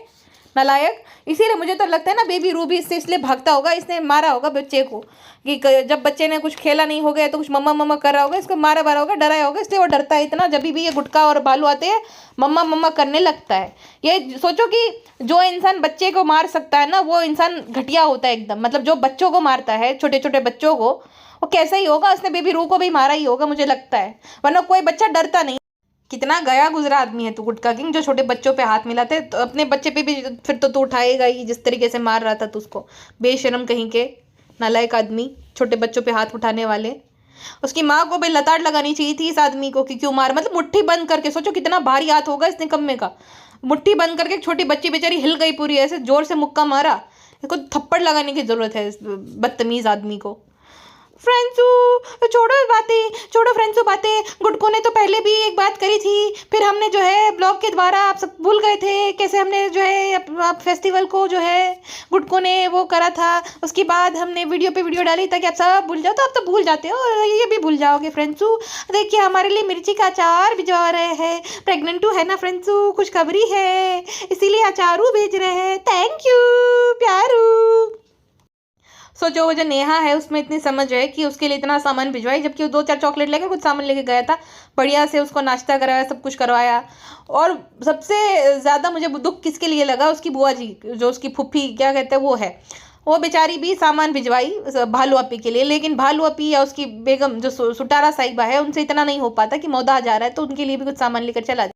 नालायक। इसीलिए मुझे तो लगता है ना बेबी रूबी इससे इसलिए भागता होगा, इसने मारा होगा बच्चे को कि जब बच्चे ने कुछ खेला नहीं हो गया तो कुछ मम्मा मम्मा कर रहा होगा, इसको मारा मारा होगा, डराया होगा, इसलिए वो डरता है इतना। जब भी ये गुटका और भालू आते हैं मम्मा मम्मा करने लगता है। ये सोचो कि जो इंसान बच्चे को मार सकता है ना, वो इंसान घटिया होता है एकदम। मतलब जो बच्चों को मारता है, छोटे छोटे बच्चों को, वो कैसा ही होगा? उसने बेबी रू को भी मारा ही होगा मुझे लगता है, वरना कोई बच्चा डरता नहीं। कितना गया गुजरा आदमी है तू गुटका किंग, जो छोटे बच्चों पे हाथ मिलाते, तो अपने बच्चे पे भी फिर तो तू उठाएगा ही, जिस तरीके से मार रहा था तू उसको। बेशरम कहीं के नालायक आदमी, छोटे बच्चों पे हाथ उठाने वाले। उसकी माँ को भी लताड़ लगानी चाहिए थी इस आदमी को कि क्यों मार, मतलब मुट्ठी बंद करके। सोचो कितना भारी हाथ होगा इस निकम्मे का, मुट्ठी बंद करके। छोटी बच्ची बेचारी हिल गई पूरी, ऐसे जोर से मुक्का मारा। इसको थप्पड़ लगाने की जरूरत है इस बदतमीज आदमी को। फ्रेंड्सू छोड़ो बातें, छोड़ो फ्रेंड्सू बातें। गुटकू ने तो पहले भी एक बात करी थी, फिर हमने जो है ब्लॉग के द्वारा आप सब भूल गए थे कैसे हमने जो है आप फेस्टिवल को जो है गुटकू ने वो करा था। उसके बाद हमने वीडियो पे वीडियो डाली ताकि आप सब भूल जाओ, तो आप तो भूल जाते हो, ये भी भूल जाओगे फ्रेंड्सू। देखिए हमारे लिए मिर्ची का अचार भिजवा रहे हैं, प्रेग्नेंटू है ना फ्रेंड्सू, खुशखबरी है, इसीलिए अचारू भेज रहे हैं। Thank you Pyaru. सोचो वो जो नेहा है उसमें इतनी समझ है कि उसके लिए इतना सामान भिजवाई, जबकि वो 2-4 चॉकलेट लेकर कुछ सामान लेके गया था, बढ़िया से उसको नाश्ता करवाया, सब कुछ करवाया। और सबसे ज़्यादा मुझे दुख किसके लिए लगा, उसकी बुआ जी, जो उसकी फुफ्फी क्या कहते हैं वो है, वो बेचारी भी सामान भिजवाई भालू अपी के लिए, लेकिन भालू अपी या उसकी बेगम जो सुटारा साहिबा है उनसे इतना नहीं हो पाता कि मौदा जा रहा है तो उनके लिए भी कुछ सामान लेकर चला।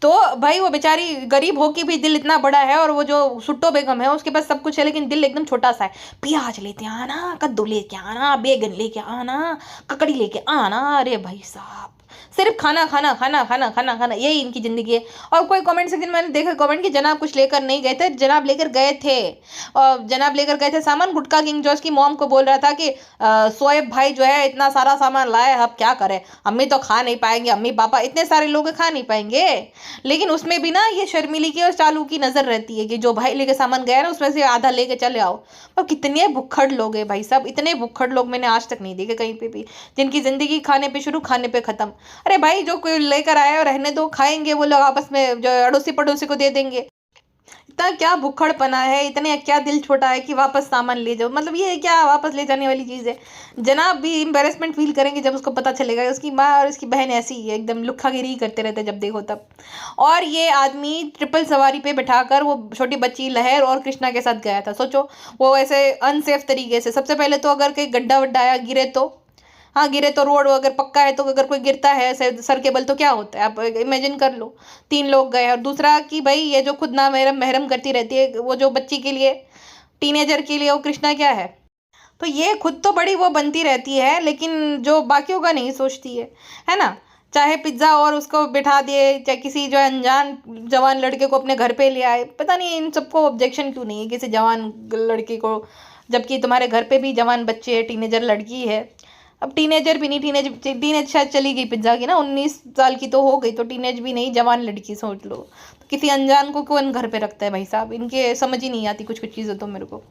तो भाई वो बेचारी गरीब हो के भी दिल इतना बड़ा है, और वो जो सुट्टो बेगम है उसके पास सब कुछ है लेकिन दिल एकदम छोटा सा है। प्याज लेके आना, कद्दू लेके आना, बैगन लेके आना, ककड़ी लेके आना, अरे भाई साहब सिर्फ खाना खाना खाना खाना खाना खाना, यही इनकी जिंदगी है। और कोई कमेंट सेक्शन में मैंने देखा कमेंट कि जनाब कुछ लेकर नहीं गए थे, जनाब लेकर गए थे। और जनाब लेकर गए थे सामान। गुटका किंग जो उसकी मॉम को बोल रहा था कि शोएब भाई जो है इतना सारा सामान लाए, अब क्या करें, अम्मी तो खा नहीं पाएंगे, अम्मी पापा इतने सारे लोग खा नहीं पाएंगे। लेकिन उसमें भी ना ये शर्मिली की और चालू की नजर रहती है कि जो भाई लेके सामान गया ना उसमें से आधा लेके चले आओ। और कितने भुक्खड़ लोग हैं भाई साहब, इतने भुक्खड़ लोग मैंने आज तक नहीं देखे कहीं पे भी, जिनकी जिंदगी खाने पे शुरू खाने पे खत्म। अरे भाई जो कोई लेकर आया और रहने दो, खाएंगे वो लोग आपस में, जो अड़ोसी पड़ोसी को दे देंगे। इतना क्या भुक्खड़पना है, इतने क्या दिल छोटा है कि वापस सामान ले जाओ, मतलब ये क्या वापस ले जाने वाली चीज़ है। जनाब भी एम्बेरसमेंट फील करेंगे जब उसको पता चलेगा उसकी माँ और उसकी बहन ऐसी ही है, एकदम लुक्खागिरी करते रहते जब देखो तब। और ये आदमी ट्रिपल सवारी पे बैठाकर वो छोटी बच्ची लहर और कृष्णा के साथ गया था। सोचो वो ऐसे अनसेफ तरीके से, सबसे पहले तो अगर कहीं गड्ढा वड्ढा आया गिरे तो, हाँ गिरे तो, रोड अगर पक्का है तो, अगर कोई गिरता है सर के बल तो क्या होता है, आप इमेजिन कर लो। 3 लोग गए। और दूसरा कि भाई ये जो खुद ना महरम महरम करती रहती है, वो जो बच्ची के लिए, टीनेजर के लिए वो कृष्णा क्या है। तो ये खुद तो बड़ी वो बनती रहती है लेकिन जो बाकियों का नहीं सोचती है ना। चाहे पिज्ज़ा और उसको बिठा दिए, चाहे किसी जो अनजान जवान लड़के को अपने घर पे ले आए, पता नहीं इन सबको ऑब्जेक्शन क्यों नहीं है किसी जवान लड़के को, जबकि तुम्हारे घर पे भी जवान बच्चे है, टीनेजर लड़की है। अब टीनेजर भी नहीं, टीनेज शायद चली गई पिज्ज़ा की ना, 19 साल की तो हो गई, तो टीनेज भी नहीं, जवान लड़की सोच लो। तो किसी अनजान को कौन घर पे रखता है भाई साहब, इनके समझ ही नहीं आती कुछ कुछ चीज़ें तो मेरे को।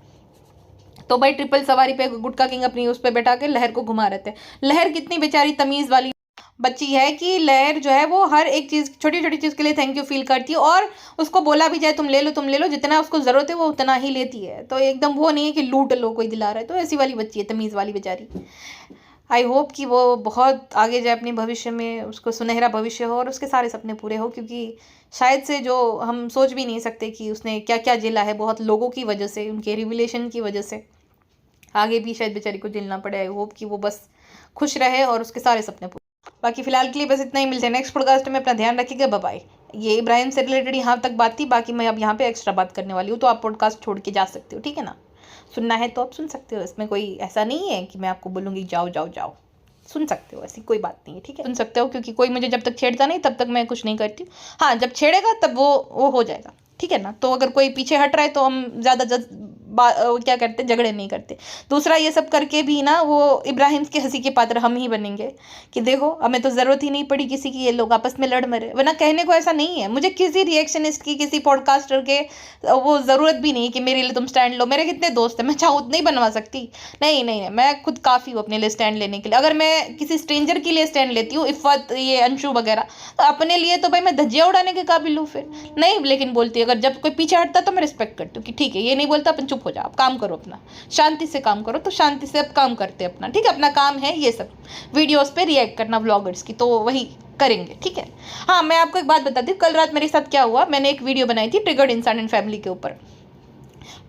तो भाई ट्रिपल सवारी पे गुटका किंग अपनी उस पर बैठा के लहर को घुमा रहे थे। लहर कितनी बेचारी तमीज़ वाली बच्ची है कि लहर जो है वो हर एक चीज़, छोटी छोटी चीज़ के लिए थैंक यू फील करती है, और उसको बोला भी जाए तुम ले लो तुम ले लो, जितना उसको ज़रूरत है वो उतना ही लेती है। तो एकदम वो नहीं है कि लूट लो कोई दिला रहा है, तो ऐसी वाली बच्ची है तमीज़ वाली बेचारी। आई होप कि वो बहुत आगे जाए अपने भविष्य में, उसको सुनहरा भविष्य हो और उसके सारे सपने पूरे हो, क्योंकि शायद से जो हम सोच भी नहीं सकते कि उसने क्या क्या झेला है, बहुत लोगों की वजह से, उनके रिविलेशन की वजह से आगे भी शायद बेचारी को झेलना पड़े। आई होप कि वो बस खुश रहे और उसके सारे सपने पूरे। बाकी फिलहाल के लिए बस इतना ही, मिलते हैं नेक्स्ट पॉडकास्ट में, अपना ध्यान रखिएगा, बाय बाय। ये इब्राहिम से रिलेटेड यहाँ तक बात थी, बाकी मैं अब यहाँ पे एक्स्ट्रा बात करने वाली हूँ, तो आप पॉडकास्ट छोड़ के जा सकते हो, ठीक है ना। सुनना है तो आप सुन सकते हो, इसमें कोई ऐसा नहीं है कि मैं आपको बोलूँगी जाओ जाओ जाओ, सुन सकते हो, ऐसी कोई बात नहीं है, ठीक है, सुन सकते हो, क्योंकि कोई मुझे जब तक छेड़ता नहीं तब तक मैं कुछ नहीं करती। हाँ जब छेड़ेगा तब वो हो जाएगा, ठीक है ना। तो अगर कोई पीछे हट रहा है तो हम ज़्यादा क्या करते, झगड़े नहीं करते। दूसरा ये सब करके भी ना वो इब्राहिम के हंसी के पात्र हम ही बनेंगे कि देखो हमें तो ज़रूरत ही नहीं पड़ी किसी की, ये लोग आपस में लड़ मरे। वरना कहने को ऐसा नहीं है, मुझे किसी रिएक्शनिस्ट की, किसी पॉडकास्टर के वो ज़रूरत भी नहीं कि मेरे लिए तुम स्टैंड लो। मेरे कितने दोस्त हैं, मैं चाहूँ उतने ही बनवा सकती। नहीं नहीं नहीं, मैं खुद काफ़ी हूँ अपने लिए स्टैंड लेने के लिए। अगर मैं किसी स्ट्रेंजर के लिए स्टैंड लेती हूँ, इफ़त, ये अंशु वगैरह, तो अपने लिए तो भाई मैं धज्जियाँ उड़ाने के काबिल हूँ फिर नहीं। लेकिन बोलती अगर जब कोई पीछे हटता तो मैं रिस्पेक्ट करती हूँ कि ठीक है ये नहीं बोलता, अपन चुप हो जाओ, काम करो अपना, शांति से काम करो। तो शांति से अब काम करते हैं अपना, ठीक है, अपना काम है ये सब वीडियोस पे रिएक्ट करना व्लॉगर्स की, तो वही करेंगे, ठीक है। हाँ मैं आपको एक बात बताती हूँ, कल रात मेरे साथ क्या हुआ। मैंने एक वीडियो बनाई थी ट्रिगर्ड इंसान एंड फैमिली के ऊपर,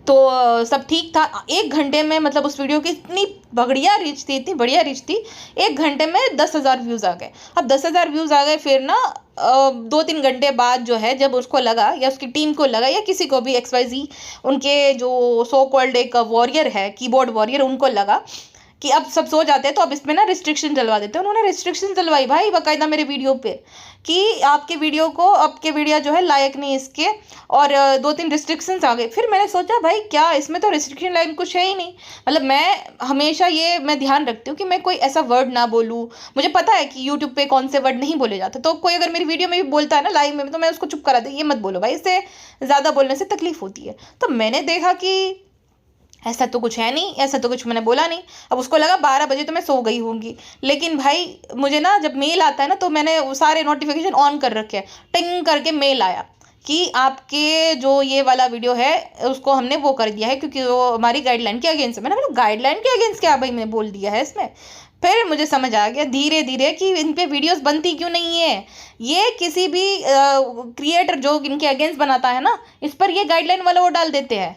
तो सब ठीक था। 1 घंटे में, मतलब उस वीडियो की इतनी बढ़िया रीच थी, इतनी बढ़िया रीच थी, 1 घंटे में 10,000 व्यूज़ आ गए। अब 10,000 व्यूज़ आ गए, फिर ना 2-3 घंटे बाद जो है, जब उसको लगा या उसकी टीम को लगा या किसी को भी XYZ, उनके जो सो कॉल्ड एक वॉरियर है, कीबोर्ड वॉरियर, उनको लगा कि अब सब सो जाते हैं तो अब इसमें ना रिस्ट्रिक्शन डलवा देते हैं। उन्होंने रिस्ट्रिक्शन डलवाई भाई बाकायदा मेरे वीडियो पे कि आपके वीडियो को, आपके वीडियो जो है लायक नहीं इसके, और 2-3 रिस्ट्रिक्शंस आ गए। फिर मैंने सोचा भाई क्या इसमें तो रिस्ट्रिक्शन लाइन कुछ है ही नहीं। मतलब मैं हमेशा ये मैं ध्यान रखती हूँ कि मैं कोई ऐसा वर्ड ना बोलूँ। मुझे पता है कि यूट्यूब पे कौन से वर्ड नहीं बोले जाते, तो कोई अगर मेरी वीडियो में भी बोलता है ना लाइव में, तो मैं उसको चुप करा दूँ, ये मत बोलो भाई, इससे ज़्यादा बोलने से तकलीफ होती है। तो मैंने देखा कि ऐसा तो कुछ है नहीं, ऐसा तो कुछ मैंने बोला नहीं। अब उसको लगा 12 बजे तो मैं सो गई होंगी, लेकिन भाई मुझे ना जब मेल आता है ना, तो मैंने वो सारे नोटिफिकेशन ऑन कर रखे हैं, टिंग करके मेल आया कि आपके जो ये वाला वीडियो है उसको हमने वो कर दिया है क्योंकि वो हमारी गाइडलाइन के अगेंस्ट है। मैंने बोला गाइडलाइन के अगेंस्ट क्या भाई मैंने बोल दिया है इसमें। फिर मुझे समझ आ गया धीरे धीरे कि इन पे वीडियोस बनती क्यों नहीं है। ये किसी भी क्रिएटर जो इनके अगेंस्ट बनाता है ना, इस पर ये गाइडलाइन वाला वो डाल देते हैं।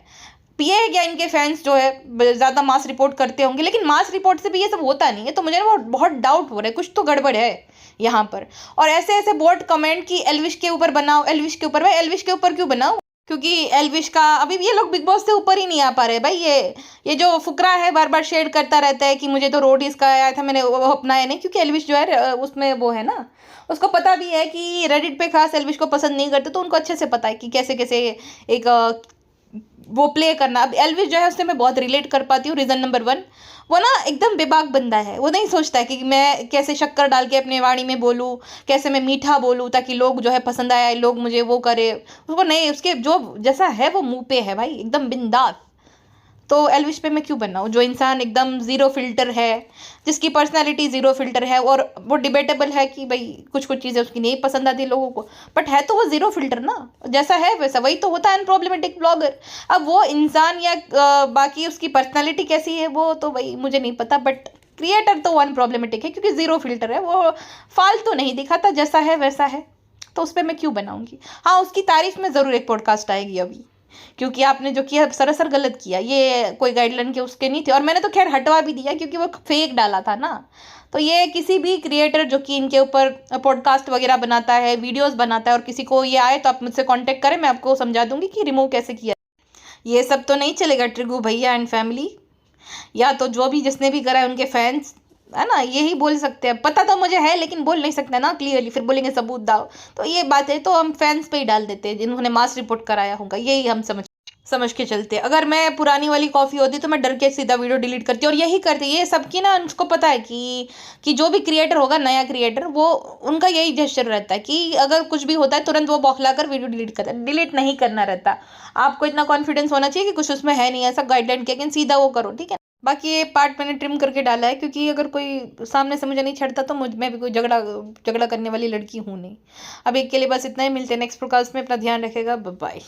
ये है क्या इनके फैंस जो है ज़्यादा मास रिपोर्ट करते होंगे, लेकिन मास रिपोर्ट से भी ये सब होता नहीं है। तो मुझे ना वो बहुत डाउट हो रहा है, कुछ तो गड़बड़ है यहाँ पर। और ऐसे ऐसे बोट कमेंट कि एल्विश के ऊपर बनाओ, एल्विश के ऊपर। भाई एल्विश के ऊपर क्यों बनाओ? क्योंकि एल्विश का अभी ये लोग बिग बॉस से ऊपर ही नहीं आ पा रहे भाई। ये जो फुकरा है बार बार शेयर करता रहता है कि मुझे तो रोडीज का आया था, मैंने वो अपनाया नहीं। क्योंकि एल्विश जो है उसमें वो है ना, उसको पता भी है कि रेडिट पे खास एल्विश को पसंद नहीं करते, तो उनको अच्छे से पता है कि कैसे कैसे एक वो प्ले करना। अब एल्विश जो है उससे मैं बहुत रिलेट कर पाती हूँ। रीज़न नंबर 1, वो ना एकदम बेबाक बंदा है। वो नहीं सोचता है कि मैं कैसे शक्कर डाल के अपने वाणी में बोलूँ, कैसे मैं मीठा बोलूँ ताकि लोग जो है पसंद आए, लोग मुझे वो करे। उसको नहीं, उसके जो जैसा है वो मुंह पे है भाई, एकदम बिंदास। तो एल्विश पे मैं क्यों बनाऊँ? जो इंसान एकदम ज़ीरो फिल्टर है, जिसकी पर्सनालिटी ज़ीरो फिल्टर है, और वो डिबेटेबल है कि भाई कुछ कुछ चीज़ें उसकी नहीं पसंद आती लोगों को, बट है तो वो ज़ीरो फिल्टर ना, जैसा है वैसा। वही तो होता है अनप्रॉब्लमेटिक ब्लॉगर। अब वो इंसान या बाकी उसकी पर्सनालिटी कैसी है वो तो भाई मुझे नहीं पता, बट क्रिएटर तो अनप्रॉब्लमेटिक है क्योंकि ज़ीरो फिल्टर है। वो फालतू नहीं दिखाता, जैसा है वैसा है। तो उस पर मैं क्यों बनाऊँगी? हाँ, उसकी तारीफ में ज़रूर एक पॉडकास्ट आएगी अभी, क्योंकि आपने जो किया सरासर गलत किया। ये कोई गाइडलाइन के उसके नहीं थे, और मैंने तो खैर हटवा भी दिया क्योंकि वो फेक डाला था ना। तो ये किसी भी क्रिएटर जो कि इनके ऊपर पॉडकास्ट वगैरह बनाता है, वीडियोस बनाता है, और किसी को ये आए तो आप मुझसे कांटेक्ट करें, मैं आपको समझा दूंगी कि रिमूव कैसे किया। ये सब तो नहीं चलेगा ट्रिगू भैया एंड फैमिली। या तो जो भी जिसने भी करा है उनके फैंस है ना, यही बोल सकते हैं। पता तो मुझे है लेकिन बोल नहीं सकते ना क्लियरली, फिर बोलेंगे सबूत दाओ। तो ये बात है तो हम फैंस पे ही डाल देते हैं जिन्होंने मास रिपोर्ट कराया होगा, यही हम समझ के चलते। अगर मैं पुरानी वाली कॉफ़ी होती तो मैं डर के सीधा वीडियो डिलीट करती, और यही करती। ये सबकी ना उसको पता है कि जो भी क्रिएटर होगा, नया क्रिएटर, वो उनका यही जेस्चर रहता है कि अगर कुछ भी होता है तुरंत वो बौखला कर वीडियो डिलीट करता है। डिलीट नहीं करना रहता। आपको इतना कॉन्फिडेंस होना चाहिए कि कुछ उसमें है नहीं ऐसा गाइडलाइन के अगेंस्ट, सीधा वो करो, ठीक है। बाकी ये पार्ट मैंने ट्रिम करके डाला है क्योंकि अगर कोई सामने से मुझे नहीं छड़ता तो मैं भी कोई झगड़ा करने वाली लड़की हूँ नहीं। अब एक के लिए बस इतना ही। मिलते हैं नेक्स्ट पॉडकास्ट में। अपना ध्यान रखेगा, बाय।